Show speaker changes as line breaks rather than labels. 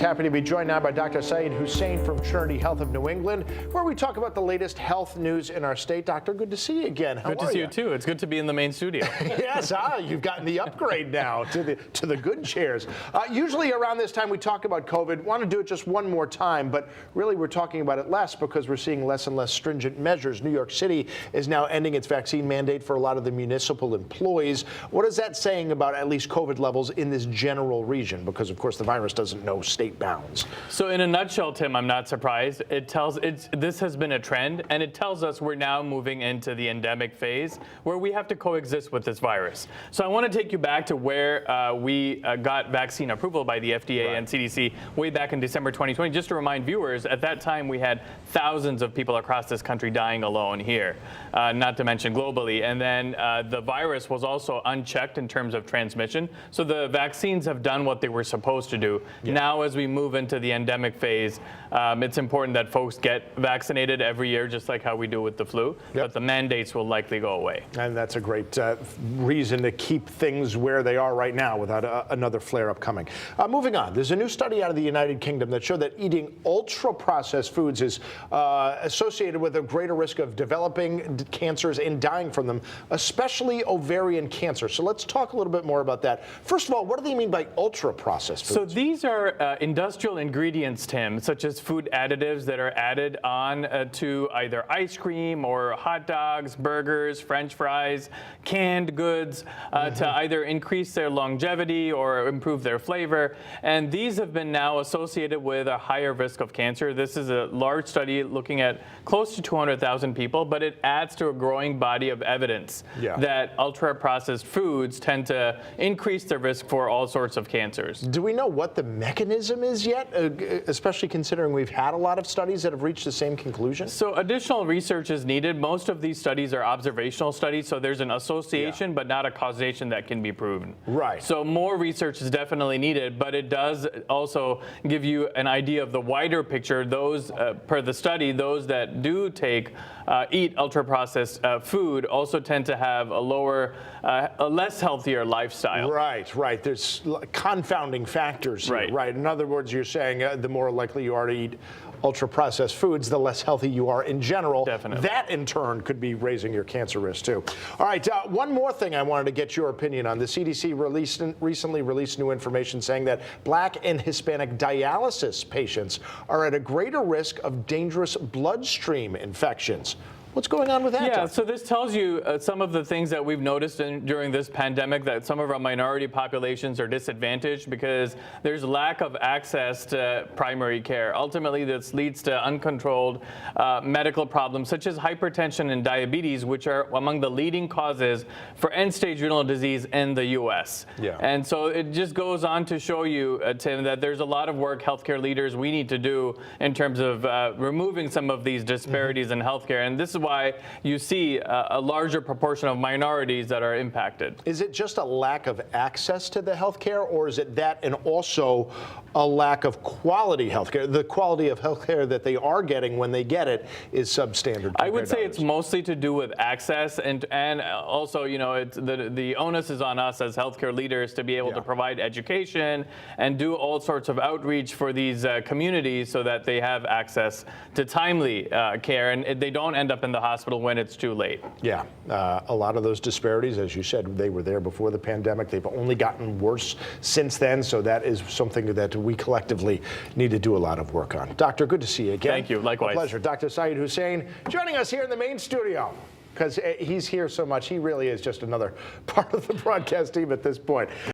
Happy to be joined now by Dr. Syed Hussain from Trinity Health of New England, where we talk about the latest health news in our state. Doctor, good to see you again. How are you?
Good to see you too. It's good to be in the main studio.
Yes, you've gotten the upgrade now to the good chairs. Usually around this time we talk about COVID. Want to do it just one more time, but really we're talking about it less because we're seeing less and less stringent measures. New York City is now ending its vaccine mandate for a lot of the municipal employees. What is that saying about at least COVID levels in this general region? Because of course the virus doesn't know state bounds.
So in a nutshell, Tim, I'm not surprised. This has been a trend, and it tells us we're now moving into the endemic phase where we have to coexist with this virus. So I want to take you back to where we got vaccine approval by the FDA and CDC way back in December 2020. Just to remind viewers, at that time we had thousands of people across this country dying alone here, not to mention globally. And then the virus was also unchecked in terms of transmission. So the vaccines have done what they were supposed to do. Yeah. Now, as we move into the endemic phase, it's important that folks get vaccinated every year, just like how we do with the flu. Yep. But the mandates will likely go away. And
that's a great reason to keep things where they are right now without another flare-up coming. Moving on, there's a new study out of the United Kingdom that showed that eating ultra-processed foods is associated with a greater risk of developing cancers and dying from them, especially ovarian cancer. So let's talk a little bit more about that. First of all, what do they mean by ultra-processed foods?
So these are industrial ingredients, Tim, such as food additives that are added on to either ice cream or hot dogs, burgers, French fries, canned goods to either increase their longevity or improve their flavor. And these have been now associated with a higher risk of cancer. This is a large study looking at close to 200,000 people, but it adds to a growing body of evidence that ultra-processed foods tend to increase the risk for all sorts of cancers.
Do we know what the mechanism is yet, especially considering we've had a lot of studies that have reached the same conclusion?
So additional research is needed. Most of these studies are observational studies, so there's an association but not a causation that can be proven.
Right.
So more research is definitely needed, but it does also give you an idea of the wider picture. Those, per the study, those that do eat ultra-processed food also tend to have a less healthier lifestyle.
Right. There's confounding factors here. Right. In other words, you're saying the more likely you are to eat ultra-processed foods, the less healthy you are in general.
Definitely.
That, in turn, could be raising your cancer risk, too. All right, one more thing I wanted to get your opinion on. The CDC recently released new information saying that Black and Hispanic dialysis patients are at a greater risk of dangerous bloodstream infections. What's going on with that?
Yeah, so this tells you some of the things that we've noticed during this pandemic, that some of our minority populations are disadvantaged because there's lack of access to primary care. Ultimately, this leads to uncontrolled medical problems such as hypertension and diabetes, which are among the leading causes for end-stage renal disease in the U.S.
Yeah.
And so it just goes on to show you, Tim, that there's a lot of work healthcare leaders we need to do in terms of removing some of these disparities in healthcare. And this is why you see a larger proportion of minorities that are impacted.
Is it just a lack of access to the health care, or is it that and also a lack of quality health care? The quality of health care that they are getting when they get it is substandard.
I would say it's mostly to do with access, and also, you know, the onus is on us as healthcare leaders to be able to provide education and do all sorts of outreach for these communities so that they have access to timely care and they don't end up in the hospital when it's too late.
Yeah, a lot of those disparities, as you said, they were there before the pandemic. They've only gotten worse since then, so that is something that we collectively need to do a lot of work on. Doctor, good to see you again.
Thank you, likewise.
A pleasure. Dr. Syed Hussain joining us here in the main studio, because he's here so much. He really is just another part of the broadcast team at this point.